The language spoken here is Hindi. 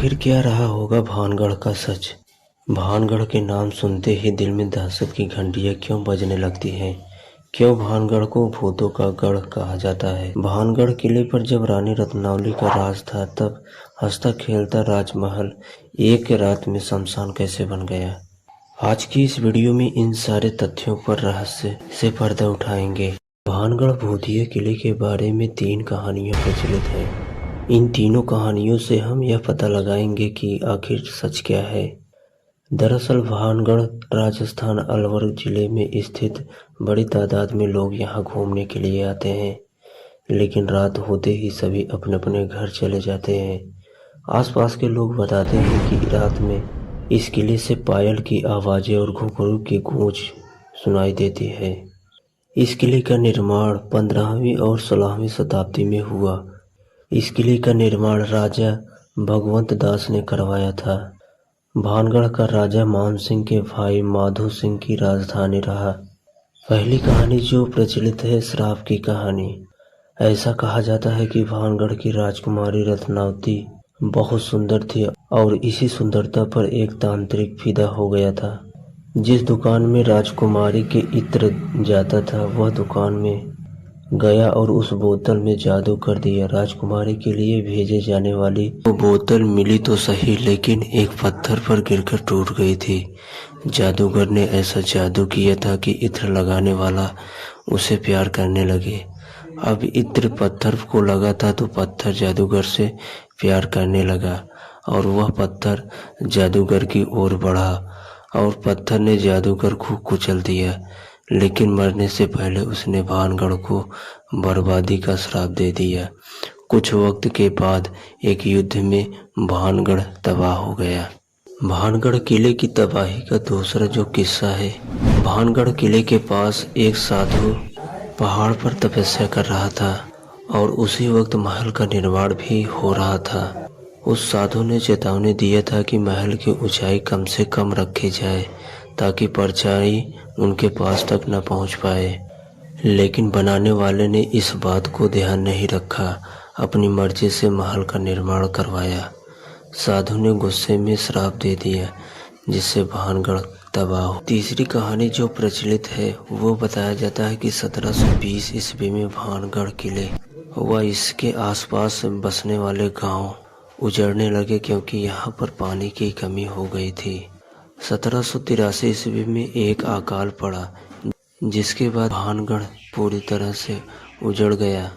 आखिर क्या रहा होगा भानगढ़ का सच। भानगढ़ के नाम सुनते ही दिल में दहशत की घंटियां क्यों बजने लगती हैं। क्यों भानगढ़ को भूतों का गढ़ कहा जाता है। भानगढ़ किले पर जब रानी रत्नावली का राज था, तब हंसता खेलता राजमहल एक रात में शमशान कैसे बन गया। आज की इस वीडियो में इन सारे तथ्यों पर रहस्य से पर्दा उठाएंगे। भानगढ़ भूतिया किले के बारे में 3 कहानियां प्रचलित हैं। इन तीनों कहानियों से हम यह पता लगाएंगे कि आखिर सच क्या है। दरअसल भानगढ़ राजस्थान अलवर जिले में स्थित बड़ी तादाद में लोग यहाँ घूमने के लिए आते हैं, लेकिन रात होते ही सभी अपने अपने घर चले जाते हैं। आसपास के लोग बताते हैं कि रात में इस किले से पायल की आवाज़ें और घुंघरू की गूंज सुनाई देती है। इस किले का निर्माण 15वीं और 16वीं शताब्दी में हुआ। इस किले का निर्माण राजा भगवंत दास ने करवाया था। भानगढ़ का राजा मान सिंह के भाई माधो सिंह की राजधानी रहा। पहली कहानी जो प्रचलित है, श्राप की कहानी। ऐसा कहा जाता है कि भानगढ़ की राजकुमारी रत्नावती बहुत सुंदर थी और इसी सुंदरता पर एक तांत्रिक फिदा हो गया था। जिस दुकान में राजकुमारी के इत्र जाता था, वह दुकान में गया और उस बोतल में जादू कर दिया। राजकुमारी के लिए भेजे जाने वाली वो बोतल मिली तो सही, लेकिन एक पत्थर पर गिरकर टूट गई थी। जादूगर ने ऐसा जादू किया था कि इत्र लगाने वाला उसे प्यार करने लगे। अब इत्र पत्थर को लगा था तो पत्थर जादूगर से प्यार करने लगा और वह पत्थर जादूगर की ओर बढ़ा और पत्थर ने जादूगर को कुचल दिया। लेकिन मरने से पहले उसने भानगढ़ को बर्बादी का श्राप दे दिया। कुछ वक्त के बाद एक युद्ध में भानगढ़ तबाह हो गया। भानगढ़ किले की तबाही का दूसरा जो किस्सा है, भानगढ़ किले के पास एक साधु पहाड़ पर तपस्या कर रहा था और उसी वक्त महल का निर्माण भी हो रहा था। उस साधु ने चेतावनी दिया था कि महल की ऊंचाई कम से कम रखी जाए ताकि परछाई उनके पास तक न पहुंच पाए। लेकिन बनाने वाले ने इस बात को ध्यान नहीं रखा, अपनी मर्जी से महल का निर्माण करवाया। साधु ने गुस्से में श्राप दे दिया, जिससे भानगढ़ तबाह हो। तीसरी कहानी जो प्रचलित है, वो बताया जाता है कि 1720 ईस्वी में भानगढ़ किले व इसके आसपास बसने वाले गांव उजड़ने लगे क्योंकि यहाँ पर पानी की कमी हो गई थी। 1783 ईस्वी में एक अकाल पड़ा, जिसके बाद भानगढ़ पूरी तरह से उजड़ गया।